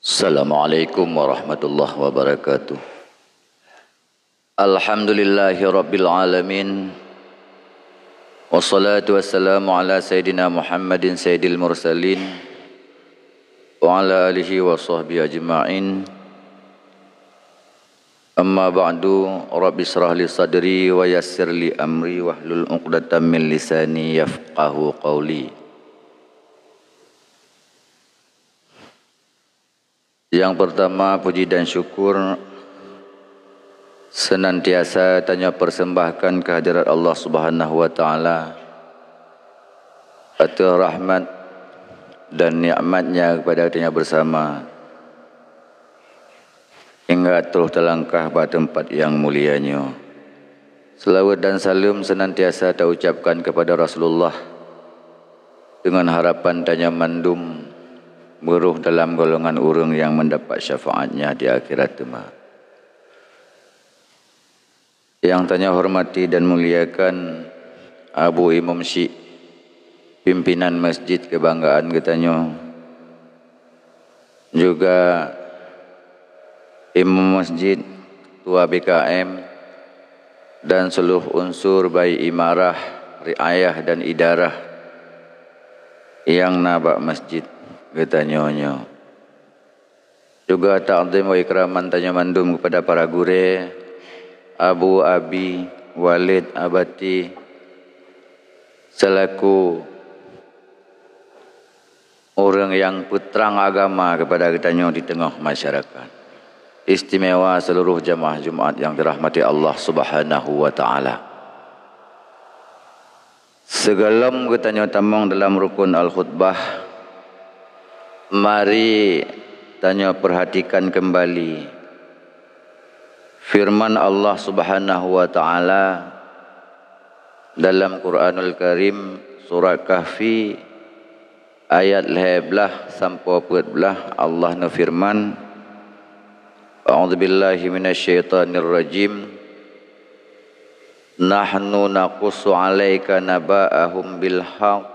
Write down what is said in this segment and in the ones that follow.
Assalamualaikum warahmatullahi wabarakatuh. Alhamdulillahi rabbil alamin. Wassalatu wassalamu ala sayyidina Muhammadin sayyidil mursalin wa ala alihi wa sahbihi ajma'in. Amma ba'du, rabbi israh li sadri wa yassir li amri wahlul 'uqdatam min lisani yafqahu qawli. Yang pertama, puji dan syukur senantiasa tanya persembahkan kehadirat Allah Subhanahu wa taala atas rahmat dan nikmatnya kepada kita bersama hingga terus terlangkah pada tempat yang mulianya. Selawat dan salam senantiasa kita ucapkan kepada Rasulullah dengan harapan tanya mandum beruh dalam golongan urang yang mendapat syafaatnya di akhirat kelak. Yang tanya hormati dan muliakan Abu Imam Syekh, pimpinan masjid kebanggaan katanya, juga Imam Masjid, Ketua BKM, dan seluruh unsur baik imarah, riayah dan idarah yang nabak masjid katanya. Juga ta'zim wa ikraman tanya mandum kepada para gure, Abu Abi, Walid, Abati, selaku orang yang putrang agama kepada kitanya di tengah masyarakat. Istimewa seluruh jamaah Jumat yang dirahmati Allah Subhanahu wa taala. Segalam kitanya tamang dalam rukun al-khutbah, mari tanya perhatikan kembali firman Allah Subhanahu wa taala dalam Quranul Karim surah Kahfi ayat 11 sampai 14. Allah firman, A'udzubillahi minasyaitonirrajim. Nahnu naqussu 'alaika naba'ahum bil haqq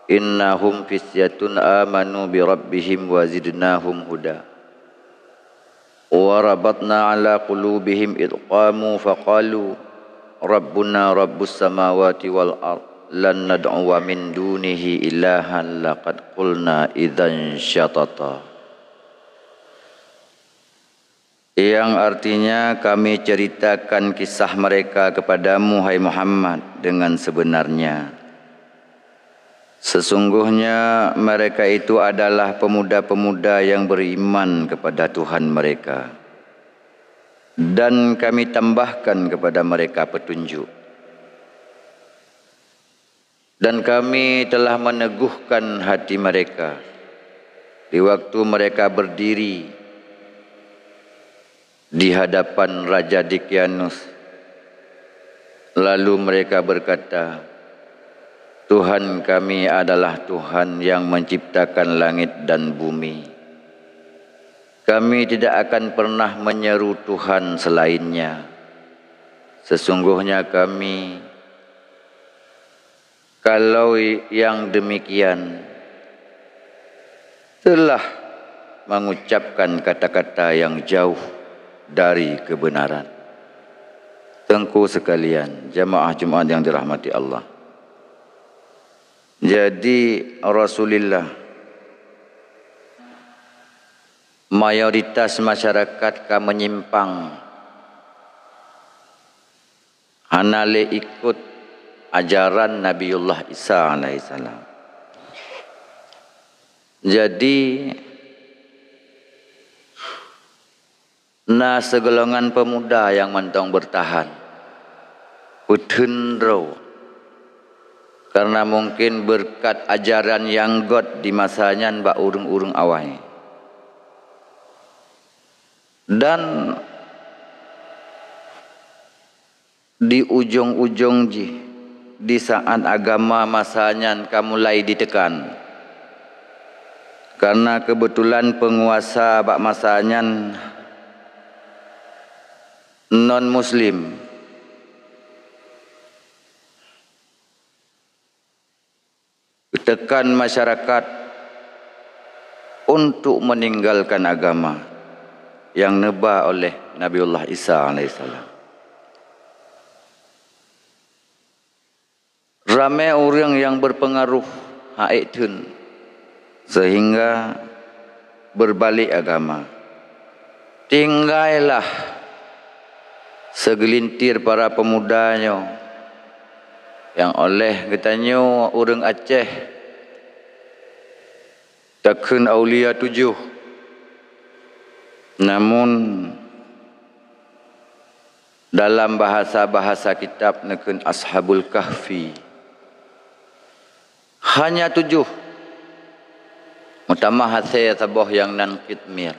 innahum fisyatun amanu bi rabbihim wa zidnahum huda. Wa rabatna 'ala qulubihim id qamu faqalu rabbuna rabbus samawati wal ard lan nad'u min dunihi ilahan laqad qulna idzan syatata. Yang artinya kami ceritakan kisah mereka kepadamu hai Muhammad dengan sebenarnya. Sesungguhnya mereka itu adalah pemuda-pemuda yang beriman kepada Tuhan mereka, dan kami tambahkan kepada mereka petunjuk. Dan kami telah meneguhkan hati mereka di waktu mereka berdiri di hadapan Raja Dicyanus. Lalu mereka berkata, Tuhan kami adalah Tuhan yang menciptakan langit dan bumi. Kami tidak akan pernah menyeru Tuhan selainnya. Sesungguhnya kami, kalau yang demikian, telah mengucapkan kata-kata yang jauh dari kebenaran. Tengku sekalian, jamaah Jumat yang dirahmati Allah. Jadi Rasulullah, mayoritas masyarakat ka menyimpang hanale ikut ajaran Nabiullah Isa alaihissalam. Jadi segolongan pemuda yang mentong bertahan putendro karena mungkin berkat ajaran yang God di masanya mbak urung-urung awai. Dan di ujung-ujung di saat agama masanya mulai ditekan, karena kebetulan penguasa bak masanya non muslim, tekan masyarakat untuk meninggalkan agama yang nebah oleh Nabiullah Isa alaihissalam. Ramai orang yang berpengaruh haitun sehingga berbalik agama. Tinggallah segelintir para pemudanya yang oleh katanya orang Aceh takkan aulia 7, namun dalam bahasa-bahasa kitab nekun Ashabul Kahfi hanya 7 utama hasil sabah yang nan kitmir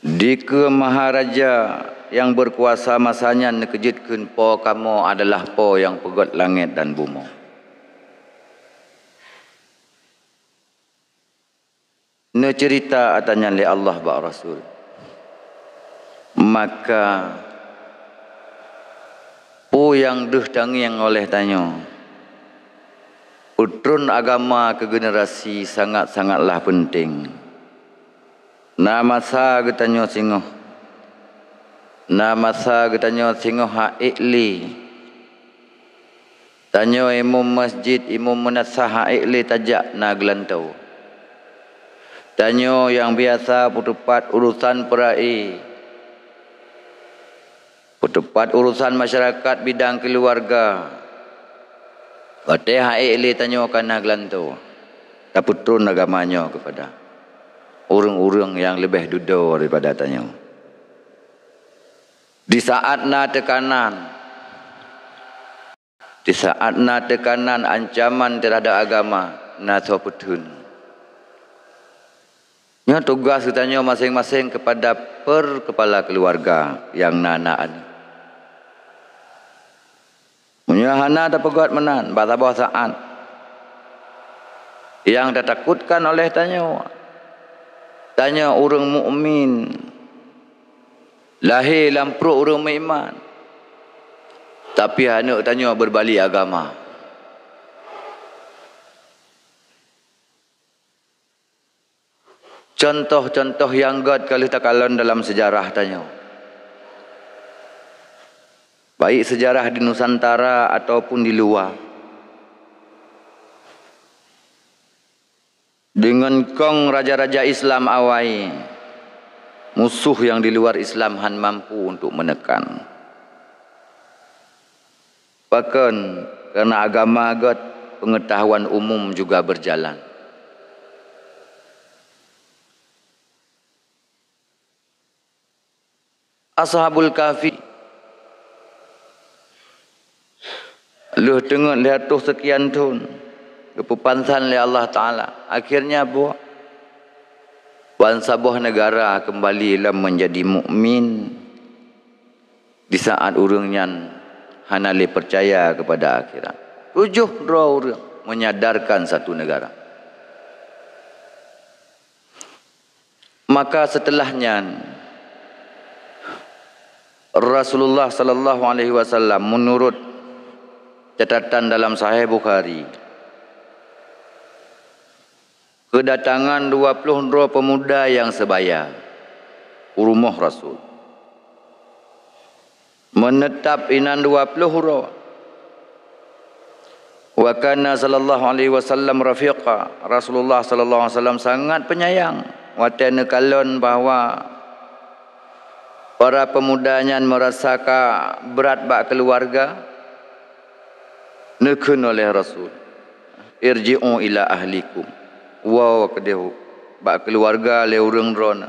di ke maharaja yang berkuasa masanya nekejitkeun po kamu adalah po yang pegot langit dan bumi. Ne cerita atanya li Allah ba Rasul. Maka po yang deh tangiang oleh tanyo. Utrun agama ke generasi sangat-sangatlah penting. Nama sa getanyo singoh. Nama sa getanyo singoh haikli. Tanyo imam masjid, imam menasah haikli tajak na gelantau. Tanyo yang biasa putupat urusan perai. Putupat urusan masyarakat bidang keluarga. Bateh haikli tanyo kana gelantau. Taputrun agamanya kepada orang-orang yang lebih duda daripada tanyo. Di saat na tekanan ancaman terhadap agama na soputun. Nya tugas kitanya masing-masing kepada kepala keluarga yang nanaan. Menyahana ada peguat menan bahasa saat yang ditakutkan oleh tanya orang mukmin lahir dalam perut orang beriman, tapi anak tanya berbalik agama. Contoh-contoh yang God kalau takalon dalam sejarah tanya. Baik sejarah di Nusantara ataupun di luar. Dengan kong raja-raja Islam awai, musuh yang di luar Islam han mampu untuk menekan. Bahkan karena agama God, pengetahuan umum juga berjalan. Ashabul Kahfi lu tengok lihat tu sekian tahun kepupansan oleh Allah Ta'ala. Akhirnya buat bangsa buah negara kembali menjadi mukmin di saat orangnya hanali percaya kepada akhirat. 7 orang menyadarkan satu negara. Maka setelahnya Rasulullah sallallahu alaihi wasallam menurut catatan dalam Sahih Bukhari kedatangan 22 pemuda yang sebaya rumah Rasul. Menetap inan 20 hura. Wa kana sallallahu alaihi wasallam rafiqa. Rasulullah sallallahu alaihi wasallam sangat penyayang. Watene kalon bahawa para pemudanya merasakan berat bak keluarga nekun oleh Rasul. Irji'u ila ahlikum. Wow kedeh bak keluarga le urang rona.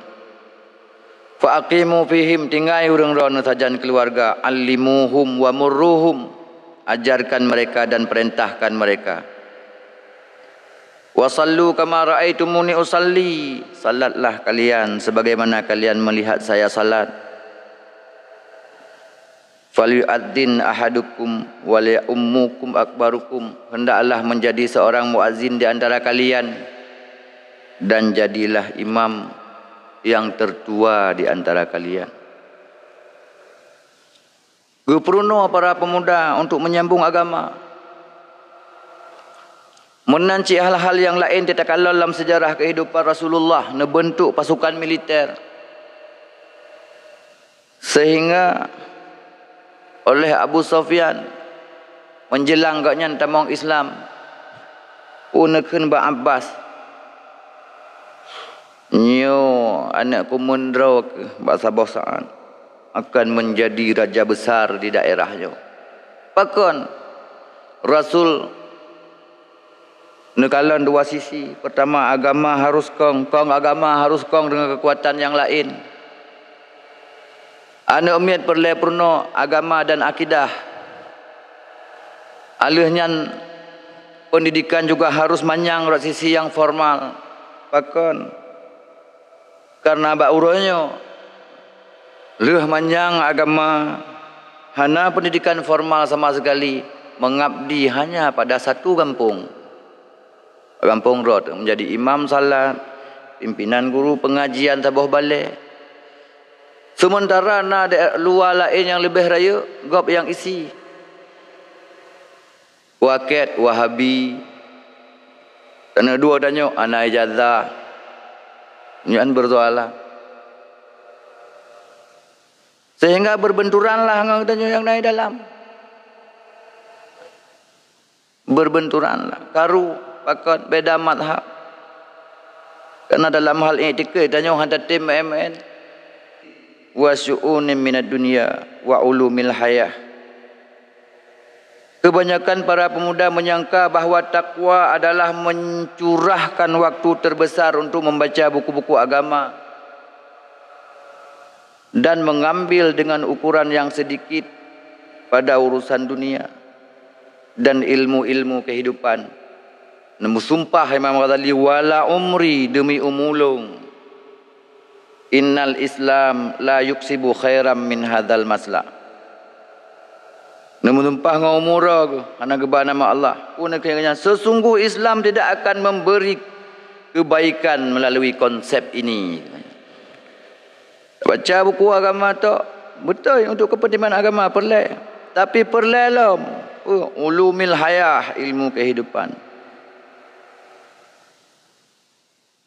Fa aqimu fihim tinggai urang rona sajan keluarga, allimuhum wa murruhum. Ajarkan mereka dan perintahkan mereka. Wa sallu kama raaitumuni usalli. Salatlah kalian sebagaimana kalian melihat saya salat. Falyu'adzin ahadukum wa li'ummukum akbarukum. Hendaklah menjadi seorang muazzin di antara kalian dan jadilah imam yang tertua di antara kalian. Geperuno para pemuda untuk menyambung agama. Menanci hal-hal yang lain tidak kalah dalam sejarah kehidupan Rasulullah, membentuk pasukan militer. Sehingga oleh Abu Sufyan menjelang gaknya tamang Islam unekeun ba Abbas nyo anak kumundra ke bahasa bosaan akan menjadi raja besar di daerahnya. Bahkan Rasul nekalan dua sisi. Pertama, agama harus kong agama harus kong dengan kekuatan yang lain. Anak umiat perle purno agama dan akidah. Alihnya pendidikan juga harus manyang dari sisi yang formal. Bahkan karena bak uronyo leuh manyang agama, hana pendidikan formal sama sekali, mengabdi hanya pada satu kampung rod, menjadi imam salat, pimpinan guru pengajian tabuh balik. Sementara ada luar lain yang lebih raya, gop yang isi waket wahabi, dan dua danyo ana ijazah nyan berdoalah, sehingga berbenturanlah nganganyo yang naik dalam, berbenturanlah karu pakat beda madhab. Karena dalam hal etika danyo hanta tim MN wa syu'unin minad dunya wa ulumil hayah. Kebanyakan para pemuda menyangka bahawa takwa adalah mencurahkan waktu terbesar untuk membaca buku-buku agama dan mengambil dengan ukuran yang sedikit pada urusan dunia dan ilmu-ilmu kehidupan. Namun sumpah Imam Ghazali, wala umri, demi umulung, innal Islam la yuksibu khairam min hadzal masla. Namun sumpah ngau umurah ana geba nama Allah, punaknya sesungguh Islam tidak akan memberi kebaikan melalui konsep ini. Baca buku agama tu betul untuk kepentingan agama perlu, tapi perlu ulumil hayah, ilmu kehidupan.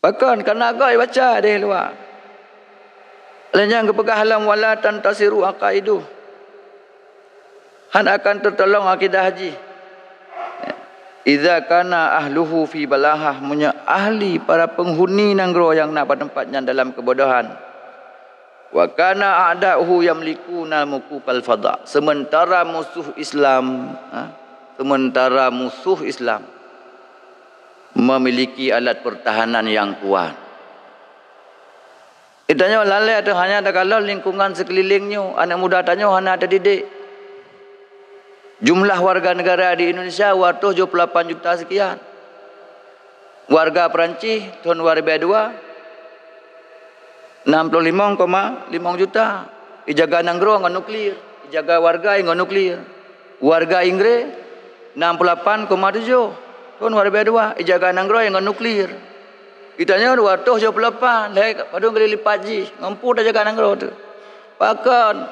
Bahkan karena agak baca dia luar. Lainnya kepegah halam wala tantasiru aqaidu. Han akan tertolong akidah haji. Idza kana ahluhu fi balahah, munya ahli para penghuni nanggro yang nak pada tempatnya dalam kebodohan. Wa kana a'da'uhu yamlikuna mukukal fada. Sementara musuh Islam memiliki alat pertahanan yang kuat. Itanya lalai ada hanya ada kalau lingkungan sekelilingnya, anak muda tanya hanya ada didik. Jumlah warga negara di Indonesia 78 juta sekian. Warga Perancis tahun 2002 65,5 juta. Ijaga nanggro ngan nuklir, ijaga warga ngan nuklir. Warga Inggris 68,7 tahun 2002, ijaga nanggro ngan nuklir. Kitanya 278, lek padung kali lipat ji, ngampu dah jaga nanggro tu. Pakon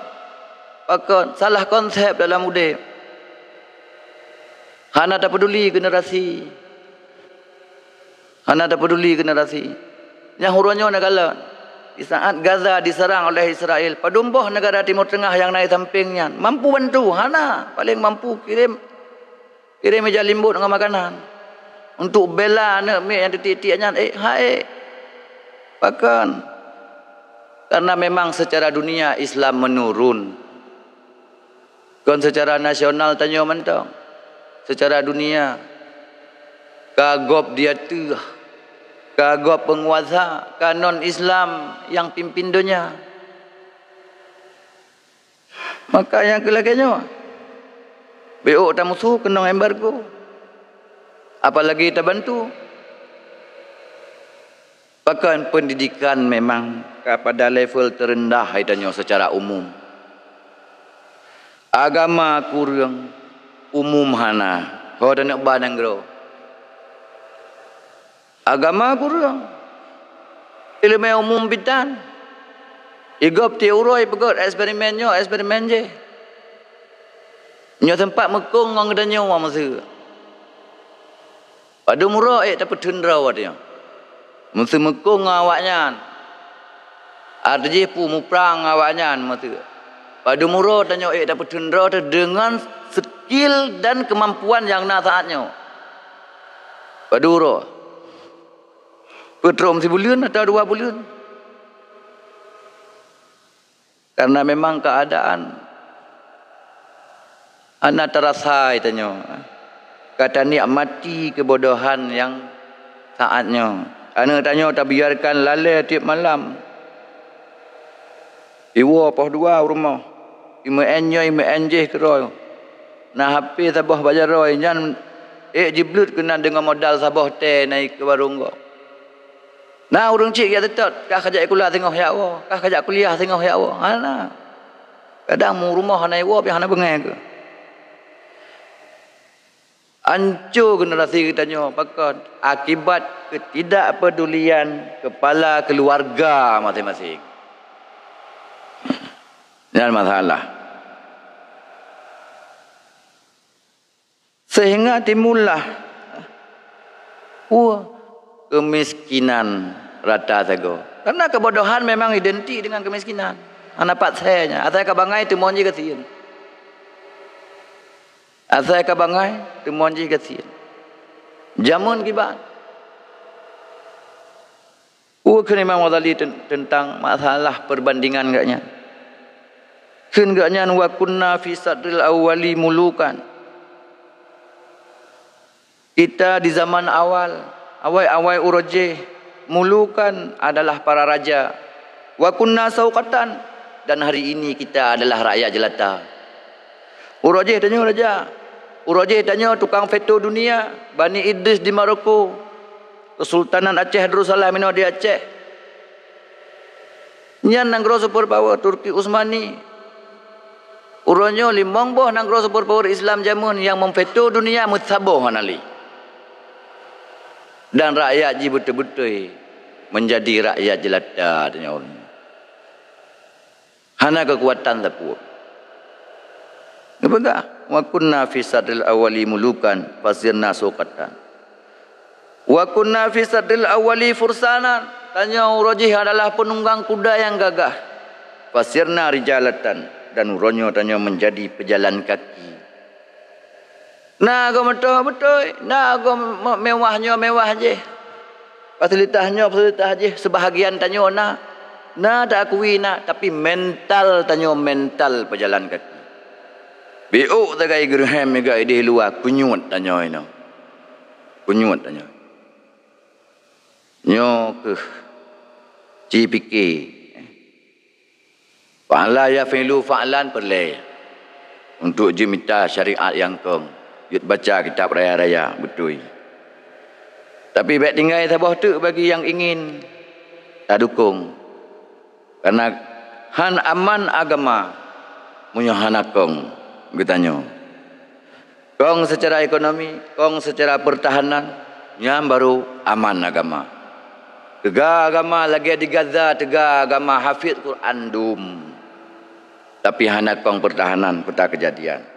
salah konsep dalam udip. Hana tak peduli generasi. Yang huruannya negara. Di saat Gaza diserang oleh Israel, padumboh negara Timur Tengah yang naik sampingnya, mampu bantu, hana paling mampu kirim meja limbut dengan makanan untuk bela anak mek yang titik-titiknya bahkan karena memang secara dunia Islam menurun. Kan secara nasional tanya mentang, secara dunia kagop dia tu, kagop penguasa, kanon Islam yang pimpin dunia. Maka yang kelakanya BO tak musuh kena embargo. Apalagi tak bantu. Bahkan pendidikan memang pada level terendah itanya secara umum. Agama kurang umum hana. Kau dah nak banang gro. Agama kurang. Ilmu umum bitan. Igop teoroi pegot eksperimen je. Nyo tempat mekung ngong danyo wa masa. Pada murah dapat tendera dia. Mesti mekung awaknya. Ada je pu muprang awaknya mesti. Pada murah tanya dapat tendera dengan skill dan kemampuan yang nak saatnya. Pada murah. Petrom sebulan atau 2 bulan. Karena memang keadaan anak terasai tanya. Kata ni mati kebodohan yang saatnya. Anak tanya tak biarkan lalai tiap malam. Iwa poh 2 rumah. Ima enjih keroi. Nah HP sabah bajar roi nyan jiblut kena dengan modal sabah teh naik ke warung kau. Nah urang cik ya tetap kah kajak kuliah tengok ya Allah. Kah kajak kuliah tengok ya Allah. Ana. Kadang mu rumah hanai wa pi hana bengai ke. Hancur generasi kita nyo pakon akibat ketidakpedulian kepala keluarga masing-masing. Jangan masalah. Sehingga timbullah kemiskinan rata sago. Karena kebodohan memang identik dengan kemiskinan. Anak saya nya, asal kabangai tu monji kasihan. Asal kabangai tu monji kasihan. Jamun kibat. Kena Imam Ghazali tentang masalah perbandingan gaknya. Kun gaknya wa kunna fi sadril awwali mulukan. Kita di zaman awal, awal uroje mulukan adalah para raja. Wa kunna sauqatan, dan hari ini kita adalah rakyat jelata. Uroje tanya raja. Uroje tanya tukang veto dunia, Bani Idris di Maroko, Kesultanan Aceh Darussalam di Aceh. Nyan nanggro superpower Turki Utsmani. Uronyo limbang boh nanggro superpower Islam jamun yang memveto dunia mutsaboh hanali. Dan rakyat ji betul-betul menjadi rakyat jelata tanya orang. Hana kekuatan tapu. Ngapa? Wa kunna fi sadril awwali mulukan fasirna suqatan. Wa kunna fi sadril awwali fursanan. Tanya urajih adalah penunggang kuda yang gagah. Fasirna rijalatan, dan uronyo tanya menjadi pejalan kaki. Nah, go betul. Nah, go mewahnya mewah je. Fasilitasnya je. Sebahagian tanya nah tak akui nak, tapi mental tanya mental pejalan kaki. Biuk tagai gerham mega di luar kunyut tanya ino. Kunyut tanya. Nyo ke CPK. Fa'ala ya fi'lu fa'lan perle. Untuk jemita syariat yang kong. Yut baca kitab raya-raya betul. Tapi baik tinggal sabah tu bagi yang ingin tak dukung. Karena han aman agama punya hanakong bertanya. Kong secara ekonomi, kong secara pertahanan, yang baru aman agama. Tega agama lagi di Gaza, tega agama hafid Quran dum. Tapi hanakong pertahanan peta kejadian.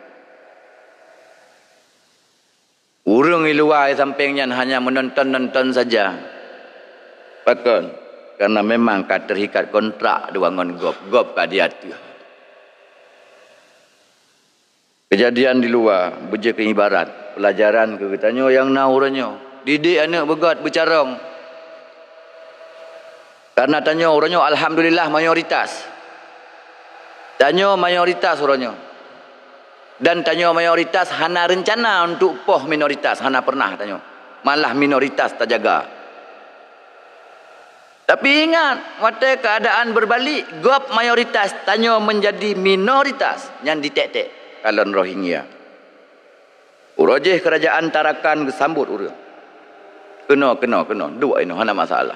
Urung iluai sampingnya hanya menonton-nonton saja. Pakon, karena memang terikat kontrak dengan gop dia tu. Kejadian di luar, berje ke ibarat, pelajaran ke katanya yang nauranyo. Didik anak begat bercarong. Karena tanya orangnya alhamdulillah mayoritas. Tanya mayoritas orangnya. Dan tanya mayoritas hana rencana untuk poh minoritas, hana pernah tanya. Malah minoritas tak jaga. Tapi ingat, waktu keadaan berbalik, gop mayoritas tanya menjadi minoritas yang ditek-tek. Kalon Rohingya. Urajih kerajaan Tarakan kesambut urang. Kena. Dua ini hana masalah.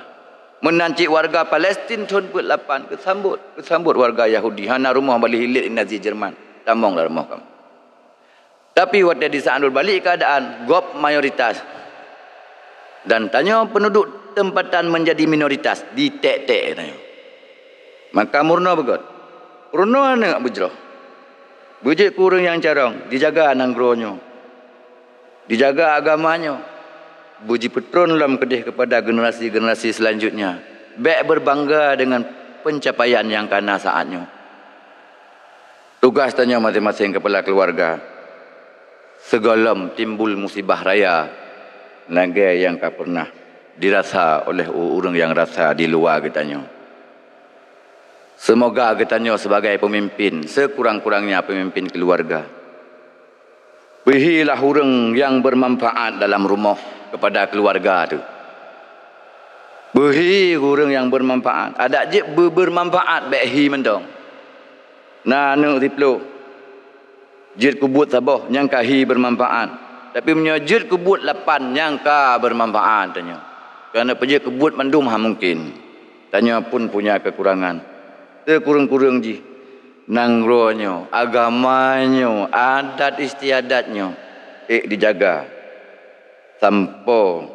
Menanci warga Palestin tahun 48 kesambut warga Yahudi. Hana rumah balik hilir Nazi Jerman. Tambanglah rumah kamu. Tapi waktu di saat berbalik keadaan gop mayoritas. Dan tanya penduduk tempatan menjadi minoritas. Ditek-tek tanya. Maka murna begot. Murna nak bujrah. Bujik kurang yang carong, dijaga nanggronyo, dijaga agamanya, buji petron dalam kedih kepada generasi-generasi selanjutnya. Baik berbangga dengan pencapaian yang kana saatnya. Tugas tanya masing-masing kepala keluarga. Segalam timbul musibah raya nagai yang tak pernah dirasa oleh orang yang rasa di luar katanya. Semoga katanya sebagai pemimpin, sekurang-kurangnya pemimpin keluarga, behilah orang yang bermanfaat dalam rumah kepada keluarga tu. Behi orang yang bermanfaat. Ada je bermanfaat behi mendong. Nah nu tiplo. Jid kubut sabah yang kahi bermanfaat. Tapi punya jid kubut lapan yang ka bermanfaat tanya. Kerana pejid kubut mandum mungkin. Tanya pun punya kekurangan. Kurang-kurang ji. Nangronyo, agamanya, adat istiadatnya dijaga sampai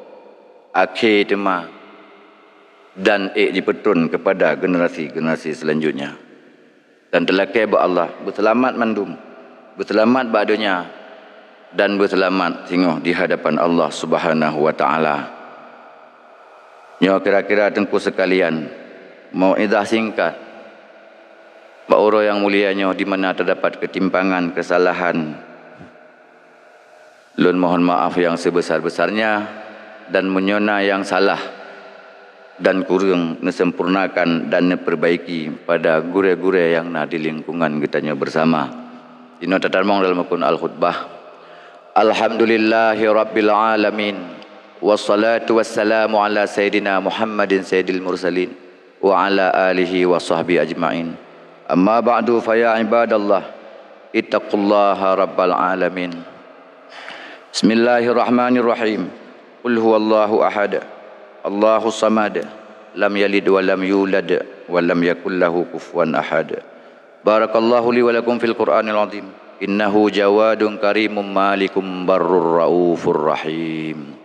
akhir tema dan dipetun kepada generasi-generasi selanjutnya. Dan terlakai ba Allah berselamat mandum, berselamat badonya dan berselamat singoh di hadapan Allah Subhanahu wa taala. Nyo kira-kira tengku sekalian mau idah singkat Bauro yang mulianya di mana terdapat ketimpangan, kesalahan. Lun mohon maaf yang sebesar-besarnya dan menyona yang salah dan kurang nesempurnakan dan neperbaiki pada gure-gure yang na di lingkungan kitanya bersama. Dino tatarmong dalam akun al-khutbah. Alhamdulillahi rabbil alamin. Wassalatu wassalamu ala sayyidina Muhammadin sayyidil mursalin wa ala alihi wa sahbihi ajma'in. Amma ba'du fa ya ibadallah ittaqullaha rabbal alamin. Bismillahirrahmanirrahim. Qul huwallahu ahad. Allahus samad. Lam yalid wa lam yulad wa lam yakul lahu kufuwan ahad. Barakallahu li wa lakum fil Qur'anil azim. Innahu jawadun karimun malikum barrur raufur rahim.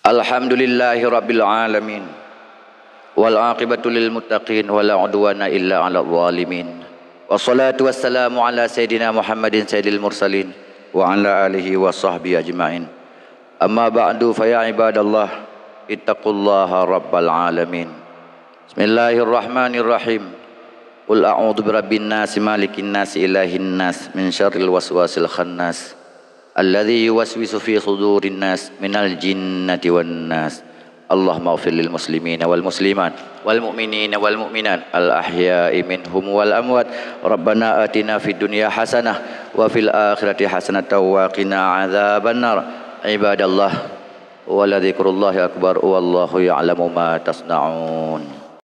Alhamdulillahi rabbil alamin. Wal aqibatu lil muttaqin wala udwana illa 'alal zalimin. Wassalatu wassalamu ala sayidina Muhammadin sayyidil mursalin wa ala alihi wa sahbihi ajma'in. Amma ba'du fa ya ibadallah ittaqullaha rabbal alamin. Bismillahirrahmanirrahim. Qul a'udzu birabbin nas malikin nas ilahin nas min syarril waswasil khannas alladzi yuwaswisu fi sudurin nas minal jinnati wan nas. Allahumma ighfir lil muslimina wal muslimat wal mu'minina wal mu'minat al ahya'i minhum wal amwat. Rabbana atina fid dunya hasanah wa fil akhirati hasanatan wa qina adzabannar. Ibadallah wa la dzikrullahi akbar wallahu ya'lamu ma tasna'un.